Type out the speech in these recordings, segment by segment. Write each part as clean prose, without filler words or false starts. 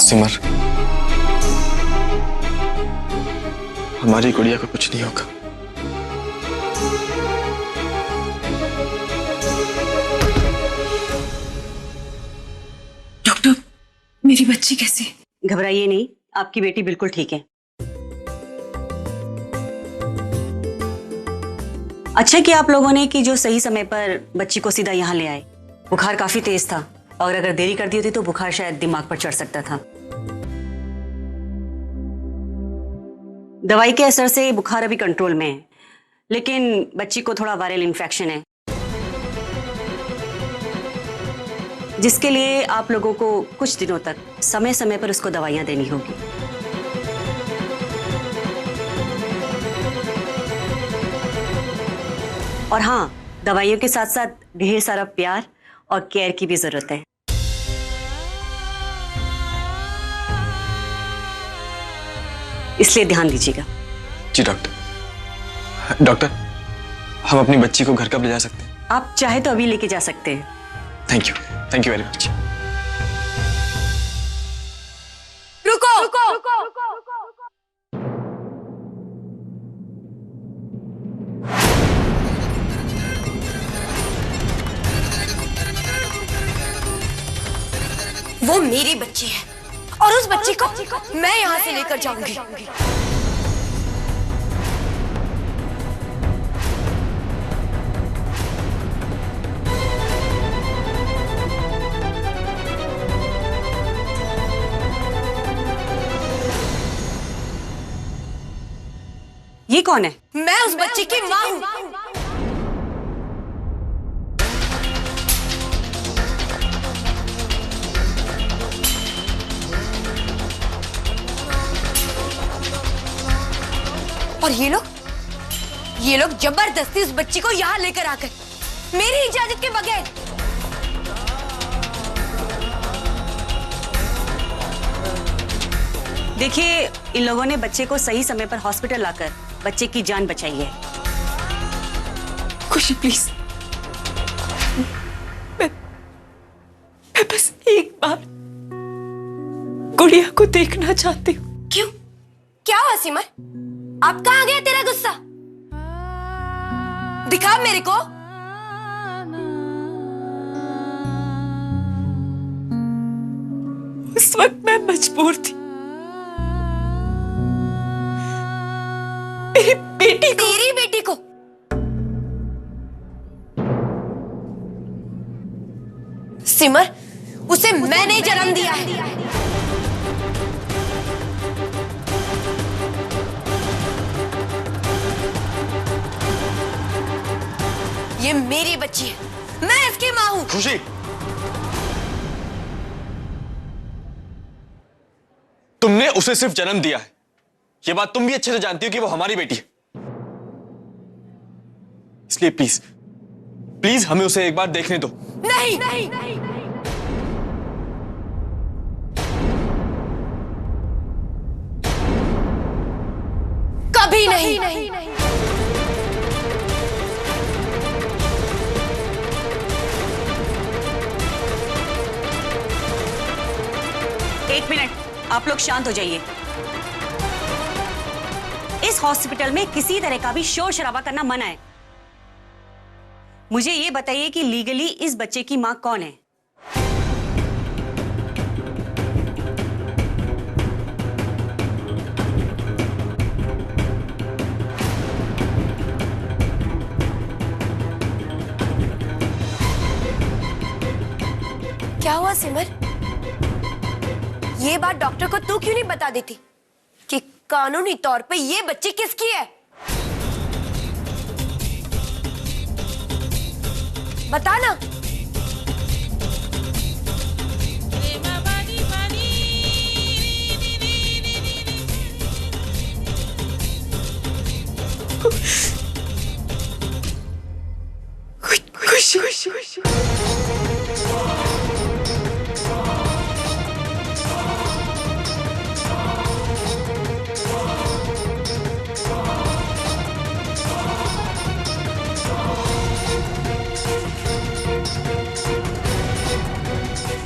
सिमर, हमारी गुड़िया को कुछ नहीं होगा। डॉक्टर, मेरी बच्ची कैसी है? घबराइए नहीं, आपकी बेटी बिल्कुल ठीक है। अच्छा कि आप लोगों ने कि जो सही समय पर बच्ची को सीधा यहाँ ले आए। बुखार काफी तेज था और अगर देरी कर दी होती तो बुखार शायद दिमाग पर चढ़ सकता था। दवाई के असर से बुखार अभी कंट्रोल में है, लेकिन बच्ची को थोड़ा वायरल इन्फेक्शन है, जिसके लिए आप लोगों को कुछ दिनों तक समय समय पर उसको दवाइयां देनी होगी। और हाँ, दवाइयों के साथ साथ ढेर सारा प्यार और केयर की भी जरूरत है। इसलिए ध्यान दीजिएगा। जी डॉक्टर। डॉक्टर, हम अपनी बच्ची को घर कब ले जा सकते हैं? आप चाहे तो अभी लेके जा सकते हैं। Thank you very much. रुको। वो मेरी बच्ची है और उस बच्ची को मैं यहाँ से लेकर जाऊंगी। ये कौन है? मैं उस बच्ची की माँ हूँ। और ये लोग जबरदस्ती उस बच्ची को यहाँ लेकर आकर मेरी इजाजत के बगैर। देखिए, इन लोगों ने बच्चे को सही समय पर हॉस्पिटल लाकर बच्चे की जान बचाई है। खुशी प्लीज, मैं बस एक बार गुड़िया को देखना चाहती हूँ। क्यों? क्या हुआ सिमर? अब कहाँ गया तेरा गुस्सा? दिखा मेरे को। उस वक्त मैं मजबूर थी मेरी बेटी को, तेरी बेटी को सिमर, उसे मैंने जन्म दिया है। ये मेरी बच्ची है, मैं इसकी माँ हूँ। खुशी, तुमने उसे सिर्फ जन्म दिया है, ये बात तुम भी अच्छे से जानती हो कि वो हमारी बेटी है। इसलिए प्लीज प्लीज हमें उसे एक बार देखने दो। नहीं, कभी नहीं। एक मिनट, आप लोग शांत हो जाइए। इस हॉस्पिटल में किसी तरह का भी शोर शराबा करना मना है। मुझे ये बताइए कि लीगली इस बच्चे की मां कौन है? क्या हुआ सिमर? ये बात डॉक्टर को तू क्यों नहीं बता देती कि कानूनी तौर पे ये बच्ची किसकी है? बता ना। खुशी।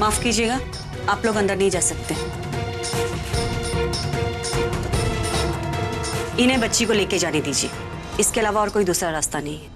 माफ कीजिएगा, आप लोग अंदर नहीं जा सकते। इन्हें बच्ची को लेके जाने दीजिए। इसके अलावा और कोई दूसरा रास्ता नहीं है।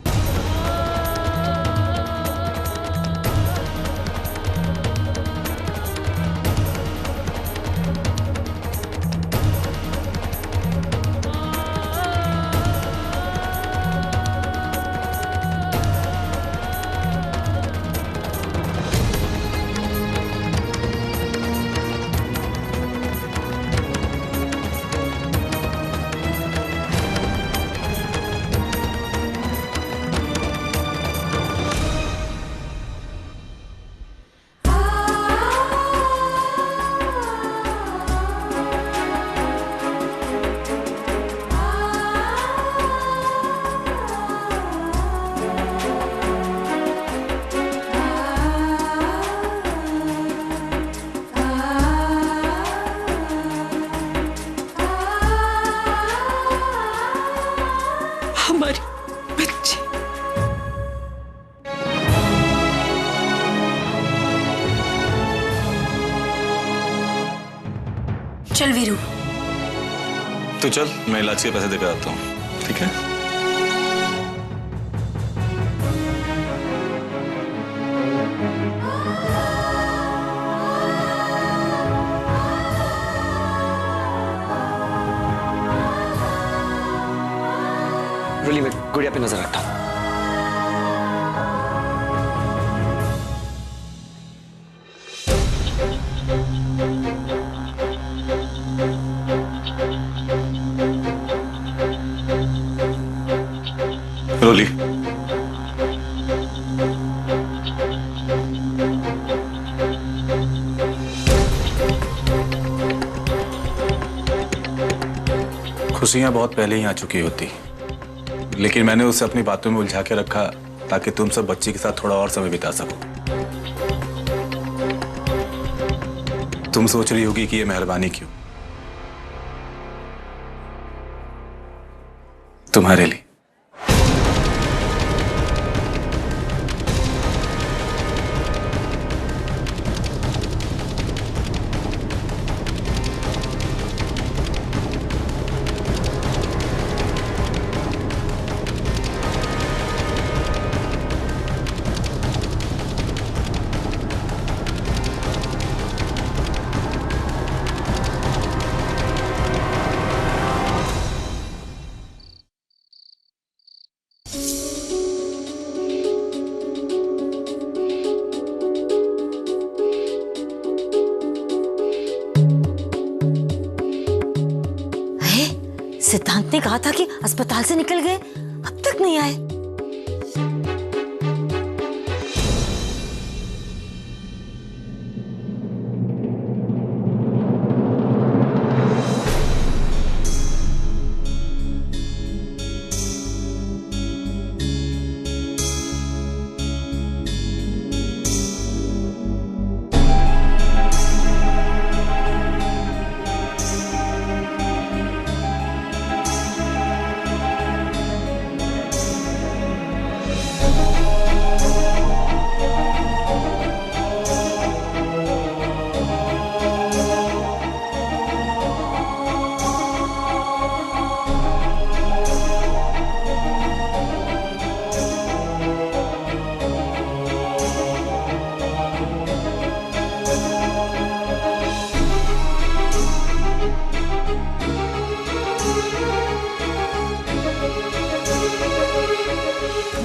हमारी बच्ची। चल वीरू। तो चल, मैं इलाज के पैसे देकर आता हूँ, ठीक है? रोली, मैं गुड़िया पे नजर रखता हूँ। रोली, खुशियां बहुत पहले ही आ चुकी होती, लेकिन मैंने उसे अपनी बातों में उलझा के रखा ताकि तुम सब बच्ची के साथ थोड़ा और समय बिता सको। तुम सोच रही होगी कि ये मेहरबानी क्यों? तुम्हारे लिए। सिद्धांत ने कहा था कि अस्पताल से निकल गए, अब तक नहीं आए।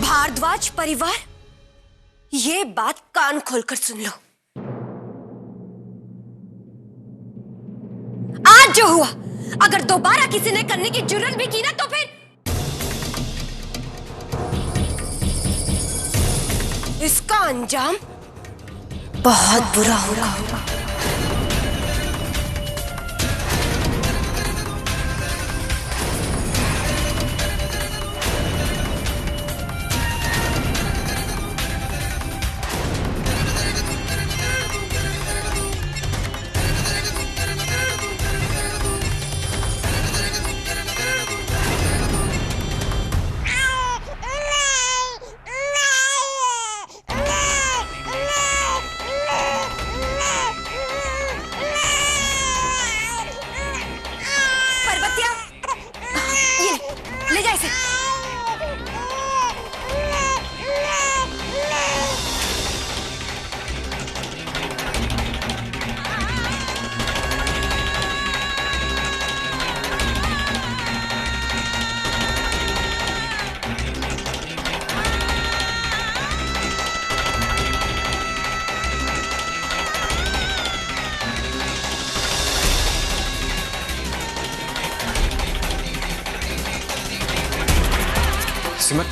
भारद्वाज परिवार, ये बात कान खोलकर सुन लो। आज जो हुआ, अगर दोबारा किसी ने करने की जुर्रत भी की ना तो फिर इसका अंजाम बहुत बुरा होगा। सिमर,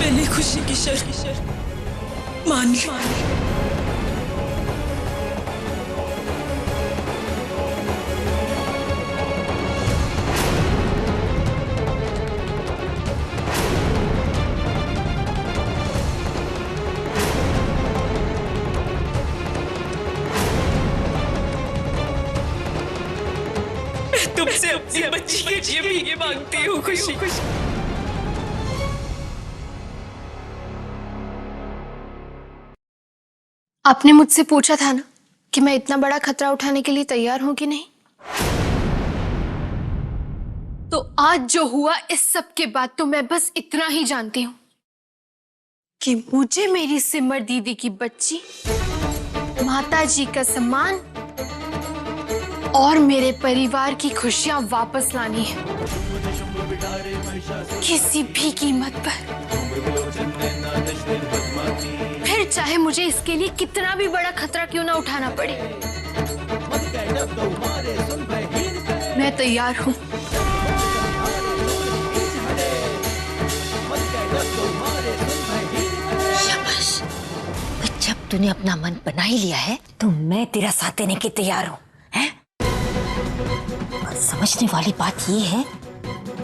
मैंने खुशी की शर्त मान ली। मैं तुमसे अपनी बच्ची के लिए भी ये मांगती हूँ खुशी। आपने मुझसे पूछा था ना कि मैं इतना बड़ा खतरा उठाने के लिए तैयार हूं कि नहीं, तो आज जो हुआ इस सब के बाद तो मैं बस इतना ही जानती हूं कि मुझे मेरी सिमर दीदी की बच्ची, माता जी का सम्मान और मेरे परिवार की खुशियां वापस लानी है, किसी भी कीमत पर। फिर चाहे मुझे इसके लिए कितना भी बड़ा खतरा क्यों ना उठाना पड़े, मैं तैयार हूं। शाबाश। जब तूने अपना मन बना ही लिया है तो मैं तेरा साथ देने के तैयार हूँ, हैं? और समझने वाली बात ये है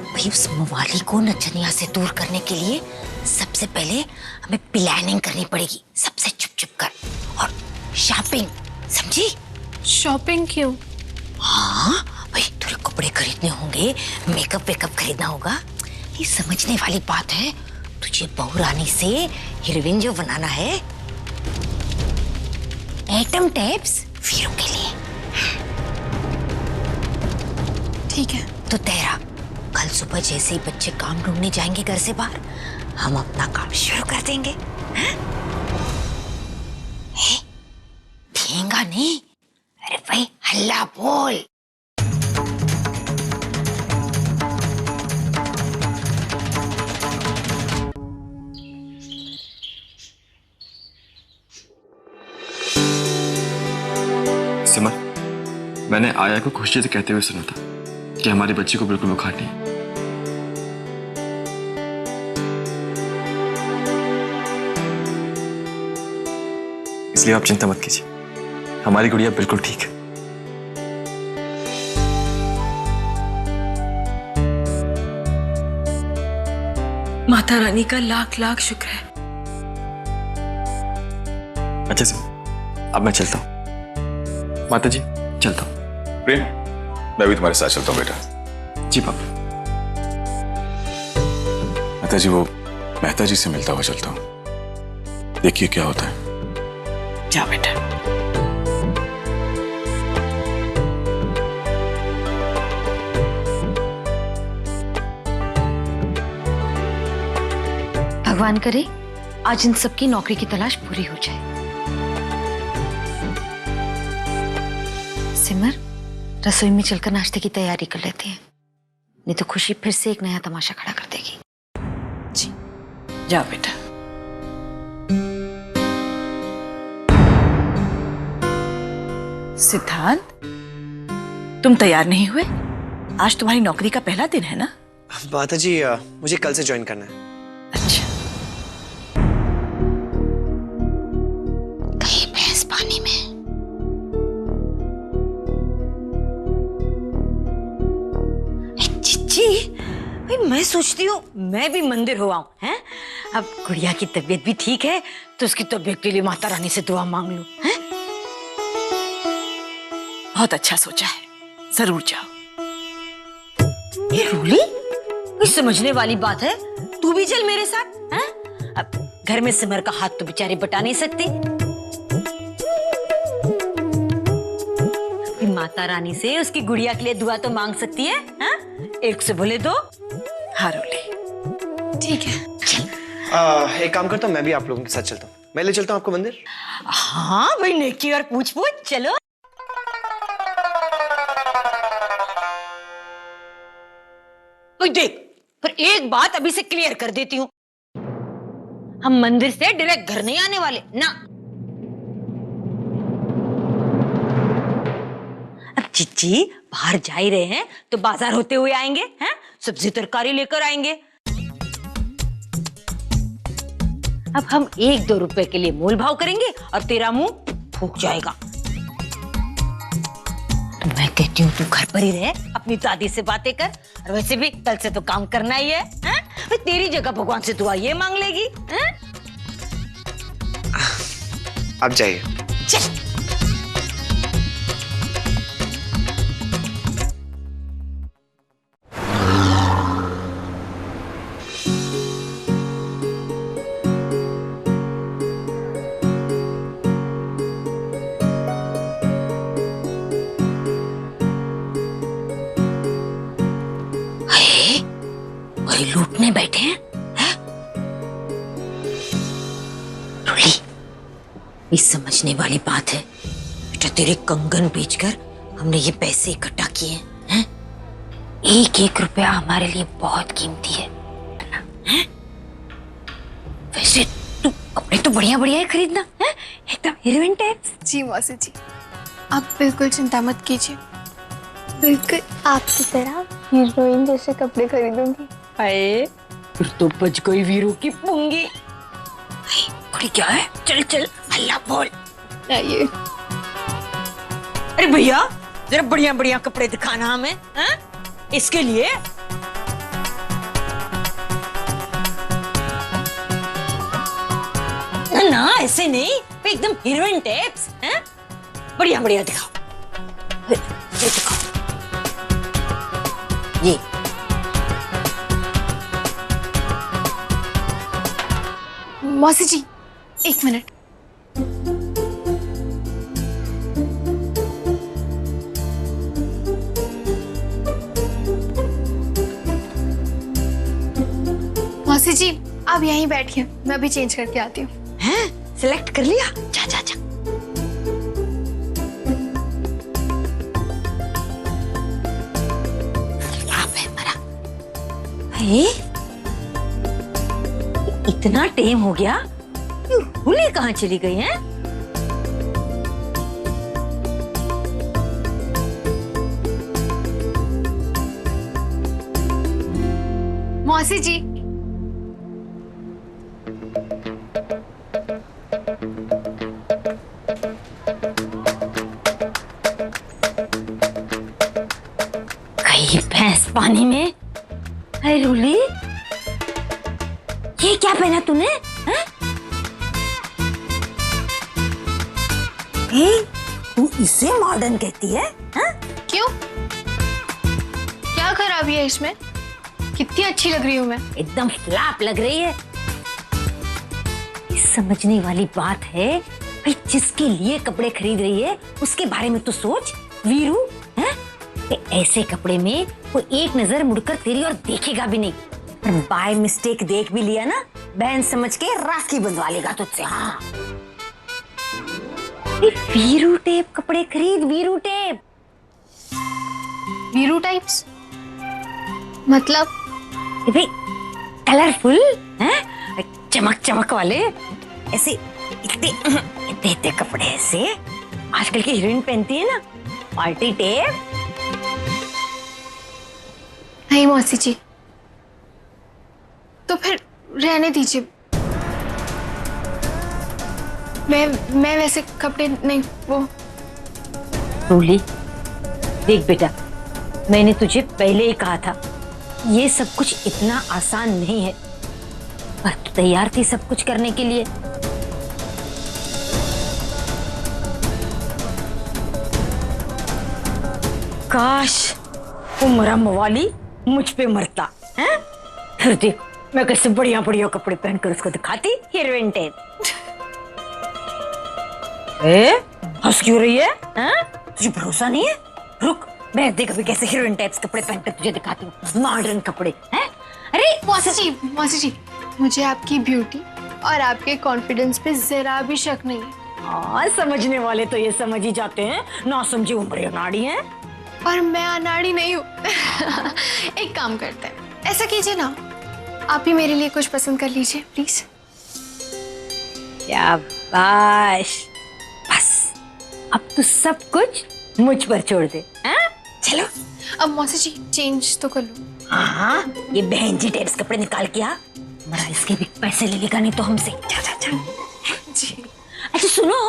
भाई, उस मवाली को नचनिया से दूर करने के लिए सबसे पहले हमें प्लानिंग करनी पड़ेगी, सबसे चुप चुप कर, और शॉपिंग, समझी? शॉपिंग क्यों? हाँ भाई, थोड़े कपड़े खरीदने होंगे, मेकअप वेकअप खरीदना होगा। ये समझने वाली बात है, तुझे बहू रानी से हीरोइन जो बनाना है, एटम टैप्स वीरों के लिए। ठीक है। तो तेरा कल सुबह जैसे ही बच्चे काम ढूंढने जाएंगे घर से बाहर, हम अपना काम शुरू कर देंगे। ठेंगा नहीं, अरे भाई हल्ला बोल। सिमर, मैंने आया को खुशी से कहते हुए सुना था कि हमारी बच्ची को बिल्कुल बुखार नहीं है। इसलिए आप चिंता मत कीजिए, हमारी गुड़िया बिल्कुल ठीक है। माता रानी का लाख लाख शुक्र है। अच्छा सिमर, अब मैं चलता हूँ। माता जी, चलता हूँ। प्रेम, मैं भी तुम्हारे साथ चलता हूँ बेटा। जी पापा। माता जी, वो मेहता जी से मिलता हुआ चलता हूँ, देखिए क्या होता है। जा बेटा। भगवान करे आज इन सबकी नौकरी की तलाश पूरी हो जाए। सिमर, रसोई में चलकर नाश्ते की तैयारी कर लेते हैं, नहीं तो खुशी फिर से एक नया तमाशा खड़ा कर देगी। जी, जाओ बेटा। सिद्धांत, तुम तैयार नहीं हुए? आज तुम्हारी नौकरी का पहला दिन है ना? माता जी, मुझे कल से ज्वाइन करना है। अच्छा। कहीं भैंस पानी में। चिच्ची, भाई मैं सोचती हूँ मैं भी मंदिर हो आऊं, हैं? अब गुड़िया की तबीयत भी ठीक है तो उसकी तबीयत के लिए माता रानी से दुआ मांग लूं, हैं? बहुत अच्छा सोचा है, जरूर जाओ। ये रूली, ये समझने वाली बात है, तू भी चल मेरे साथ, हैं? अब घर में सिमर का हाथ तो बेचारी बटा नहीं सकती, माता रानी से उसकी गुड़िया के लिए दुआ तो मांग सकती है, हैं? एक से बोले दो। हाँ रूली। ठीक है। एक काम करता हूँ, मैं भी आप लोगों के साथ चलता हूँ। मैं ले चलता हूँ आपको मंदिर। हाँ भाई, नेकी और पूछ पूछ, चलो। ओए देख, पर एक बात अभी से क्लियर कर देती हूँ, हम मंदिर से डायरेक्ट घर नहीं आने वाले ना। अब चिच्ची बाहर जा ही रहे हैं तो बाजार होते हुए आएंगे, हैं? सब्जी तरकारी लेकर आएंगे। अब हम 1-2 रुपए के लिए मोल भाव करेंगे और तेरा मुंह फूक जाएगा। तो मैं कहती हूँ तू घर पर ही रहे, अपनी दादी से बातें कर। और वैसे भी कल से तो काम करना ही है, हैं? तेरी जगह भगवान से दुआ ये मांग लेगी, हैं? आप जाइए। चल। वही लूटने बैठे हैं, हैं? रुली, ये समझने वाली बात है बेटा, तेरे कंगन बेचकर हमने ये पैसे इकट्ठा किए हैं। 1-1 रुपया हमारे लिए बहुत कीमती है, हैं? वैसे तू कपड़े तो बढ़िया बढ़िया ही खरीदना, हैं? एकदम हीरोइन टाइप्स। जी मौसी जी, आप बिल्कुल चिंता मत कीजिए, बिल्कुल आपकी तरह हीरोइन जैसे कपड़े खरीदूंगी। अरे फिर तो बच गई वीरू की पुंगी। खड़ी क्या है, चल चल हल्ला बोल। आइए। अरे भैया जरा बढ़िया बढ़िया कपड़े दिखाना हमें, हैं? इसके लिए ना ऐसे नहीं, एकदम हीरोइन टाइप्स, हैं? बढ़िया बढ़िया दिखाओ, ये दिखाओ, ये मौसी जी 1 मिनट। मौसी जी आप यहीं बैठिए, मैं अभी चेंज करके आती हूँ। हैं? सिलेक्ट कर लिया? जा जा जा। आप है मरा। इतना टाइम हो गया, ये हुली कहाँ चली गई है? मौसी जी गई भैंस पानी में। अरे रूली, ये क्या पहना तूने? हैं? तू इसे मॉडर्न कहती है? हैं? क्यों, क्या खराबी है इसमें? कितनी अच्छी लग रही हूँ मैं। एकदम फ्लैप लग रही है। समझने वाली बात है भाई, जिसके लिए कपड़े खरीद रही है उसके बारे में तो सोच वीरू, हैं? ऐसे कपड़े में वो एक नजर मुड़कर तेरी और देखेगा भी नहीं, और बाय मिस्टेक देख भी लिया ना, बहन समझ के राखी बंधवा लेगा तुझसे। हाँ, वीरू टेप कपड़े खरीद, वीरू टेप। वीरू टाइप्स मतलब? भाई कलरफुल, हैं? चमक चमक वाले, ऐसे इतने इतने इतने कपड़े ऐसे आजकल की हीरोइन पहनती है ना, पार्टी टेप। नहीं मौसी जी, तो फिर रहने दीजिए। मैं वैसे कपड़े नहीं वो। रूली देख बेटा, मैंने तुझे पहले ही कहा था ये सब कुछ इतना आसान नहीं है, पर तू तैयार थी सब कुछ करने के लिए। काश वो मरा मवाली मुझ पे मरता, हैं? फिर देख मैं कैसे बढ़िया बढ़िया कपड़े पहनकर उसको दिखाती हीरोइन टाइप। हंस क्यों रही है? हैं? तुझे भरोसा नहीं है? रुक, मैं देख अभी कैसे हीरोइन टाइप्स कपड़े पहनकर तुझे दिखाती हूँ, मॉडर्न कपड़े, हैं? अरे मौसी जी, मुझे आपकी ब्यूटी और आपके कॉन्फिडेंस पे जरा भी शक नहीं। हाँ, समझने वाले तो ये समझ ही जाते हैं, ना समझी उम्र अनाड़ी है। और मैं अनाड़ी नहीं हूँ। एक काम करते हैं, ऐसा कीजिए ना, आप ही मेरे लिए कुछ पसंद कर लीजिए प्लीज। शाबाश, बस अब तो सब कुछ मुझ पर छोड़ दे। हाँ? चलो। अब मौसी जी चेंज तो कर लो। हाँ, ये बहन जी टेप्स कपड़े निकाल के आ, मरा इसके भी पैसे ले लेगा नहीं तो हमसे। जा जा जा। जी। अच्छा सुनो,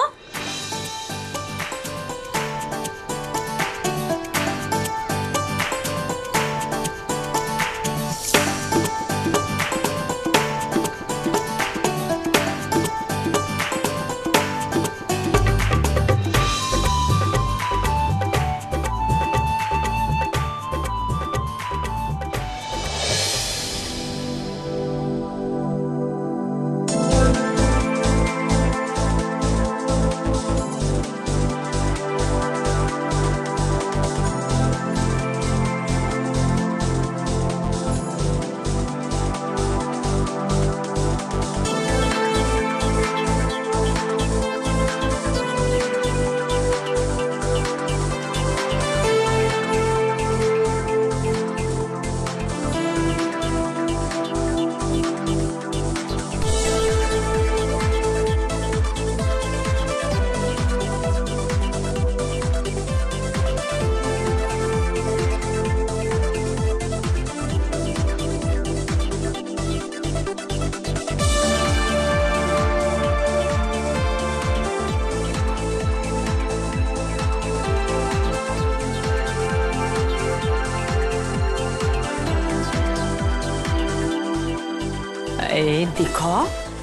अरे दिखा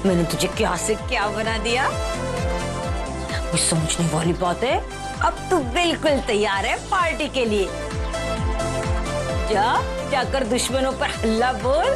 मैंने तुझे क्या से क्या बना दिया। कुछ समझने वाली बात है, अब तू बिल्कुल तैयार है पार्टी के लिए। जा जाकर दुश्मनों पर हल्ला बोल।